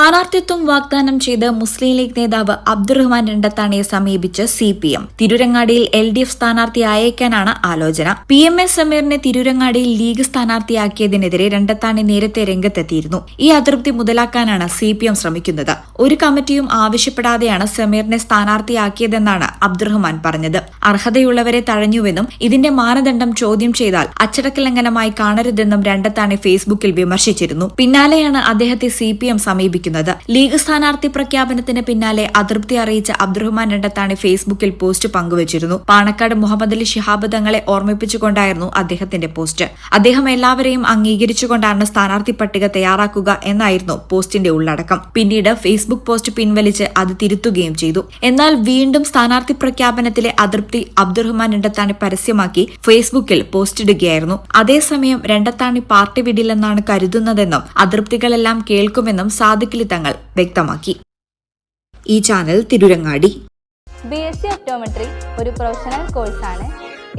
സ്ഥാനാർത്ഥിത്വം വാഗ്ദാനം ചെയ്ത് മുസ്ലിം ലീഗ് നേതാവ് അബ്ദുറഹ്മാൻ രണ്ടത്താണിയെ സമീപിച്ച് CPM. തിരൂരങ്ങാടിയിൽ LDF സ്ഥാനാർത്ഥി അയക്കാനാണ് ആലോചന. PMA സമീറിനെ തിരൂരങ്ങാടിയിൽ ലീഗ് സ്ഥാനാർത്ഥിയാക്കിയതിനെതിരെ രണ്ടത്താണി നേരത്തെ രംഗത്തെത്തിയിരുന്നു. ഈ അതൃപ്തി മുതലാക്കാനാണ് CPM ശ്രമിക്കുന്നത്. ഒരു കമ്മിറ്റിയും ആവശ്യപ്പെടാതെയാണ് സമീറിനെ സ്ഥാനാർത്ഥിയാക്കിയതെന്നാണ് അബ്ദുറഹ്മാൻ പറഞ്ഞത്. അർഹതയുള്ളവരെ തഴഞ്ഞുവെന്നും ഇതിന്റെ മാനദണ്ഡം ചോദ്യം ചെയ്താൽ അച്ചടക്ക ലംഘനമായി കാണരുതെന്നും രണ്ടത്താണി ഫേസ്ബുക്കിൽ വിമർശിച്ചിരുന്നു. പിന്നാലെയാണ് അദ്ദേഹത്തെ CPM സമീപിക്കുന്നത്. ലീഗ് സ്ഥാനാർത്ഥി പ്രഖ്യാപനത്തിന് പിന്നാലെ അതൃപ്തി അറിയിച്ച അബ്ദുറഹ്മാൻ രണ്ടത്താണി ഫേസ്ബുക്കിൽ പോസ്റ്റ് പങ്കുവച്ചിരുന്നു. പാണക്കാട് മുഹമ്മദ് അലി ശിഹാബ് തങ്ങളെ ഓർമ്മിപ്പിച്ചുകൊണ്ടായിരുന്നു അദ്ദേഹത്തിന്റെ പോസ്റ്റ്. അദ്ദേഹം എല്ലാവരെയും അംഗീകരിച്ചുകൊണ്ടാണ് സ്ഥാനാർത്ഥി പട്ടിക തയ്യാറാക്കുക എന്നായിരുന്നു പോസ്റ്റിന്റെ ഉള്ളടക്കം. പിന്നീട് ഫേസ്ബുക്ക് പോസ്റ്റ് പിൻവലിച്ച് അത് തിരുത്തുകയും ചെയ്തു. എന്നാൽ വീണ്ടും സ്ഥാനാർത്ഥി പ്രഖ്യാപനത്തിലെ അതൃപ്തി അബ്ദുറഹ്മാൻ രണ്ടത്താണി പരസ്യമാക്കി ഫേസ്ബുക്കിൽ പോസ്റ്റിടുകയായിരുന്നു. അതേസമയം രണ്ടത്താണി പാർട്ടി വിടില്ലെന്നാണ് കരുതുന്നതെന്നും അതൃപ്തികളെല്ലാം കേൾക്കുമെന്നും സാദിഖലി തങ്ങൾ വ്യക്തമാക്കി. ഈ ചാനൽ തിരൂരങ്ങാടി. BSc ഒപ്റ്റോമെട്രി ഒരു പ്രൊഫഷണൽ കോഴ്സാണ്.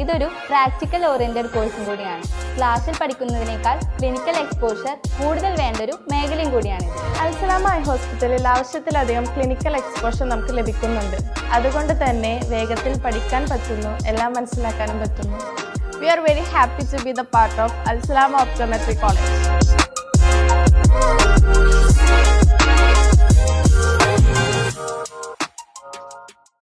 ഇതൊരു പ്രാക്ടിക്കൽ ഓറിയന്റഡ് കോഴ്സും കൂടിയാണ്. ക്ലാസ്സിൽ പഠിക്കുന്നതിനേക്കാൾ ക്ലിനിക്കൽ എക്സ്പോഷർ കൂടുതൽ വേണ്ടൊരു മേഖലയും കൂടിയാണ്. അൽസലാമ ഐ ഹോസ്പിറ്റലിൽ ആവശ്യത്തിലധികം ക്ലിനിക്കൽ എക്സ്പോഷർ നമുക്ക് ലഭിക്കുന്നുണ്ട്. അതുകൊണ്ട് തന്നെ വേഗത്തിൽ പഠിക്കാൻ പറ്റുന്നു, എല്ലാം മനസ്സിലാക്കാനും പറ്റുന്നു. We are very happy to be the part of Al Salama Optometry College.